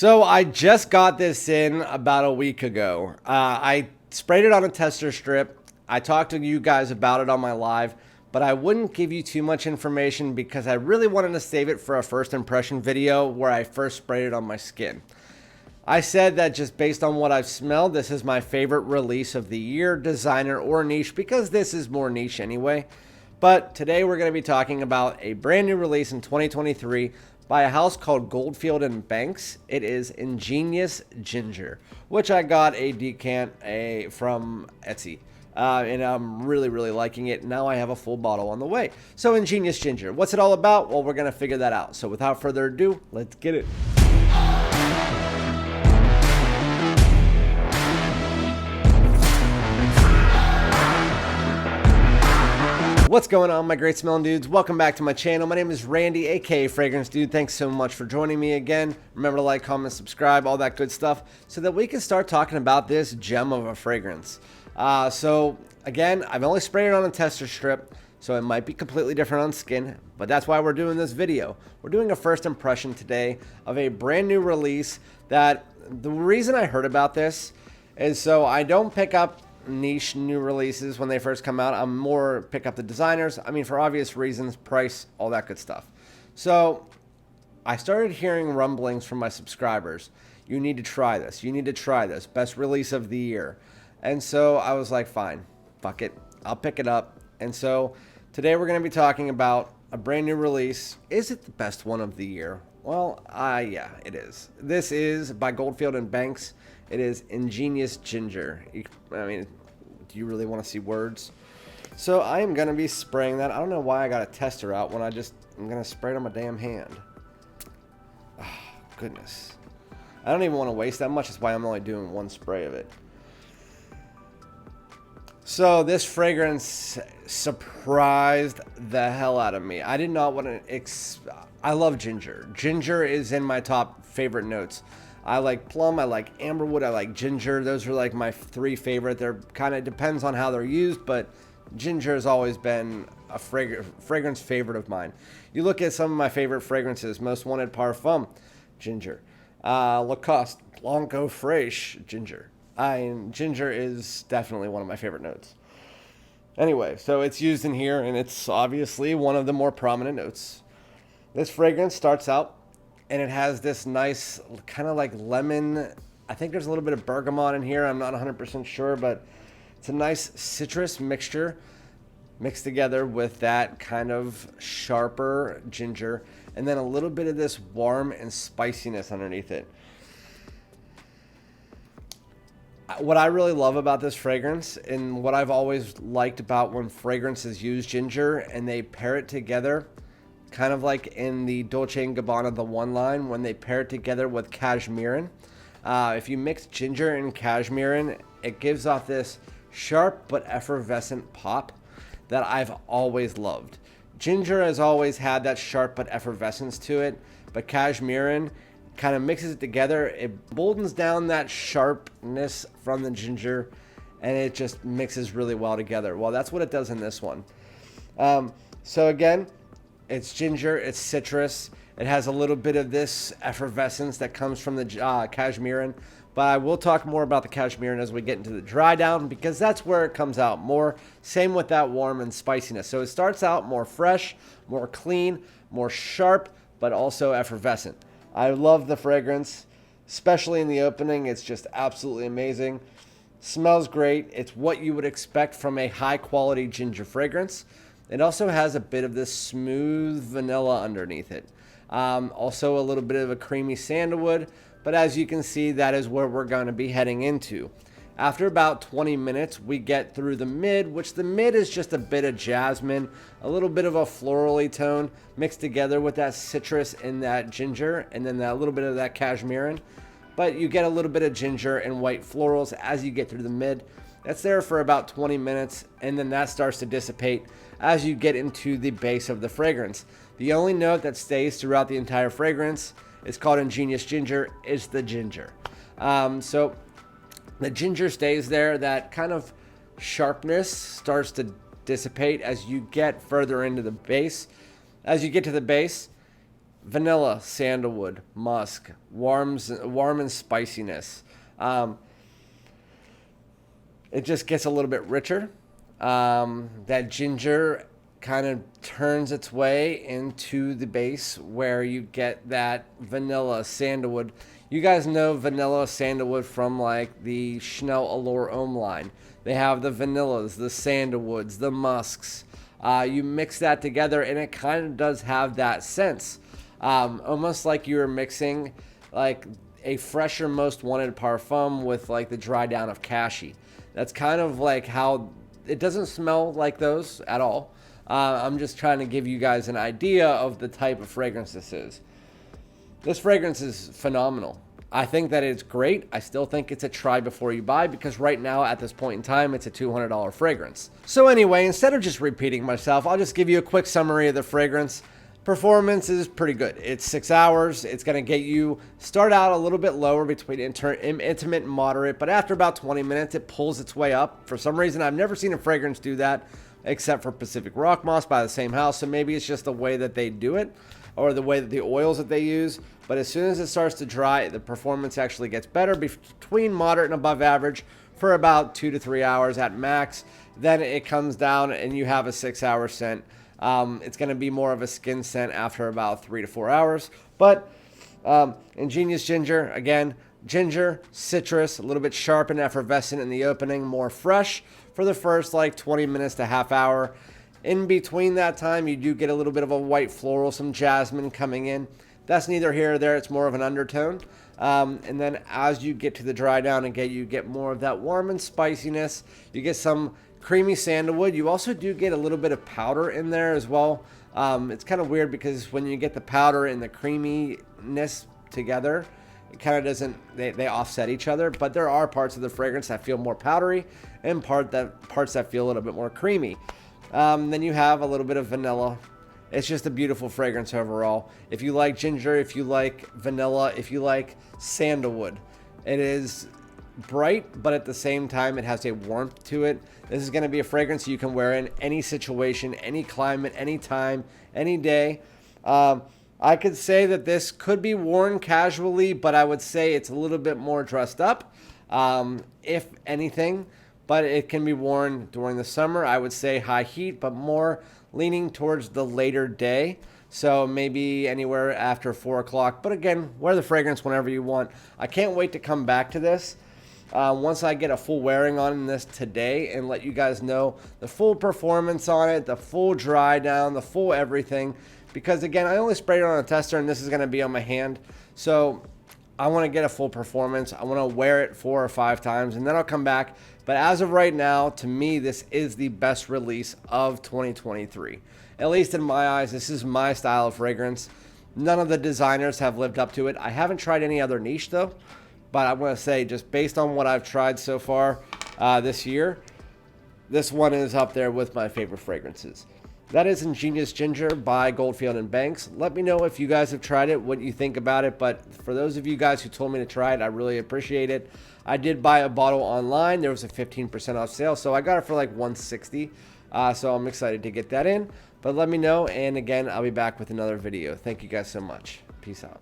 So I just got this in about a week ago. I sprayed it on a tester strip. I talked to you guys about it on my live, but I wouldn't give you too much information because I really wanted to save it for a first impression video where I first sprayed it on my skin. I said that just based on what I've smelled, this is my favorite release of the year, designer or niche, because this is more niche anyway. But today we're going to be talking about a brand new release in 2023 by a house called Goldfield and Banks. It is Ingenious Ginger, which I got a decant from Etsy. And I'm really liking it. Now I have a full bottle on the way. So Ingenious Ginger, what's it all about? Well, we're going to figure that out. So without further ado, let's get it. What's going on, my great smelling dudes? Welcome back to my channel. My name is Randy, aka FragranceDoud. Thanks so much for joining me again. Remember to like, comment, subscribe, all that good stuff, so that we can start talking about this gem of a fragrance. So again, I've only sprayed it on a tester strip, so it might be completely different on skin, but that's why we're doing this video. We're doing a first impression today of a brand new release that the reason I heard about this is so I don't pick up niche new releases when they first come out. I'm more pick up the designers. I mean, for obvious reasons, price, all that good stuff. So I started hearing rumblings from my subscribers. You need to try this. You need to try this. Best release of the year. And so I was like, fine, fuck it. I'll pick it up. And so today we're going to be talking about a brand new release. Is it the best one of the year? Well, yeah, it is. This is by Goldfield and Banks. It is Ingenious Ginger. I mean, do you really want to see words? So I am going to be spraying that. I don't know why I got a tester out when I'm going to spray it on my damn hand. Oh, goodness. I don't even want to waste that much. That's why I'm only doing one spray of it. So this fragrance surprised the hell out of me. I did not want to... I love ginger. Ginger is in my top favorite notes. I like plum, I like amberwood, I like ginger. Those are like my three favorite. They're kind of depends on how they're used, but ginger has always been a fragrance favorite of mine. You look at some of my favorite fragrances: Most Wanted Parfum, ginger. Lacoste Blanco Fresh, ginger. Ginger is definitely one of my favorite notes. Anyway, so it's used in here, and it's obviously one of the more prominent notes. This fragrance starts out, and it has this nice kind of like lemon. I think there's a little bit of bergamot in here. I'm not 100% sure, but it's a nice citrus mixture mixed together with that kind of sharper ginger, and then a little bit of this warm and spiciness underneath it. What I really love about this fragrance, and what I've always liked about when fragrances use ginger and they pair it together, kind of like in the Dolce & Gabbana, the one line, when they pair it together with cashmerein. If you mix ginger and cashmerein, it gives off this sharp but effervescent pop that I've always loved. Ginger has always had that sharp but effervescence to it, but cashmerein kind of mixes it together. It boldens down that sharpness from the ginger, and it just mixes really well together. Well, that's what it does in this one. So again, it's ginger, it's citrus. It has a little bit of this effervescence that comes from the cashmerein. But I will talk more about the cashmerein as we get into the dry down, because that's where it comes out more. Same with that warm and spiciness. So it starts out more fresh, more clean, more sharp, but also effervescent. I love the fragrance, especially in the opening. It's just absolutely amazing. Smells great. It's what you would expect from a high quality ginger fragrance. It also has a bit of this smooth vanilla underneath it. Also a little bit of a creamy sandalwood, but as you can see, that is where we're going to be heading into. After about 20 minutes, we get through the mid, which the mid is just a bit of jasmine, a little bit of a florally tone mixed together with that citrus and that ginger, and then that little bit of that cashmerein. But you get a little bit of ginger and white florals as you get through the mid. That's there for about 20 minutes, and then that starts to dissipate as you get into the base of the fragrance. The only note that stays throughout the entire fragrance is called Ingenious Ginger, is the ginger. So the ginger stays there. That kind of sharpness starts to dissipate as you get further into the base. As you get to the base, vanilla, sandalwood, musk, warm and spiciness. It just gets a little bit richer. That ginger kind of turns its way into the base where you get that vanilla, sandalwood. You guys know vanilla, sandalwood from like the Chanel Allure Homme line. They have the vanillas, the sandalwoods, the musks. You mix that together and it kind of does have that sense. Almost like you're mixing like a fresher most wanted parfum with like the dry down of cashy. That's kind of like how it doesn't smell like those at all. I'm just trying to give you guys an idea of the type of fragrance this is. This fragrance is phenomenal. I think that it's great. I still think it's a try before you buy because right now at this point in time, it's a $200 fragrance. So anyway, instead of just repeating myself, I'll just give you a quick summary of the fragrance. Performance is pretty good. It's 6 hours. It's going to get you start out a little bit lower between intimate and moderate, but after about 20 minutes, it pulls its way up. For some reason, I've never seen a fragrance do that except for Pacific Rock Moss by the same house. So maybe it's just the way that they do it or the way that the oils that they use. But as soon as it starts to dry, the performance actually gets better between moderate and above average for about 2 to 3 hours at max. Then it comes down and you have a 6 hour scent. It's going to be more of a skin scent after about 3 to 4 hours. But Ingenious Ginger, again, ginger, citrus, a little bit sharp and effervescent in the opening, more fresh for the first like 20 minutes to half hour. In between that time, you do get a little bit of a white floral, some jasmine coming in. That's neither here or there. It's more of an undertone. And then as you get to the dry down again, you get more of that warm and spiciness. You get some creamy sandalwood. You also do get a little bit of powder in there as well. It's kind of weird because when you get the powder and the creaminess together, it kind of doesn't, they offset each other, but there are parts of the fragrance that feel more powdery and parts that feel a little bit more creamy. Then you have a little bit of vanilla. It's just a beautiful fragrance overall. If you like ginger, if you like vanilla, if you like sandalwood, it is bright, but at the same time, it has a warmth to it. This is going to be a fragrance you can wear in any situation, any climate, any time, any day. I could say that this could be worn casually, but I would say it's a little bit more dressed up, if anything. But it can be worn during the summer. I would say high heat, but more leaning towards the later day. So maybe anywhere after 4 o'clock. But again, wear the fragrance whenever you want. I can't wait to come back to this once I get a full wearing on this today and let you guys know the full performance on it, the full dry down, the full everything. Because again, I only sprayed it on a tester and this is going to be on my hand. So I want to get a full performance. I want to wear it 4 or 5 times and then I'll come back. But as of right now, to me, this is the best release of 2023. At least in my eyes, this is my style of fragrance. None of the designers have lived up to it. I haven't tried any other niche though. But I'm going to say, just based on what I've tried so far this year, this one is up there with my favorite fragrances. That is Ingenious Ginger by Goldfield and Banks. Let me know if you guys have tried it, what you think about it. But for those of you guys who told me to try it, I really appreciate it. I did buy a bottle online. There was a 15% off sale, so I got it for like $160. So I'm excited to get that in. But let me know, and again, I'll be back with another video. Thank you guys so much. Peace out.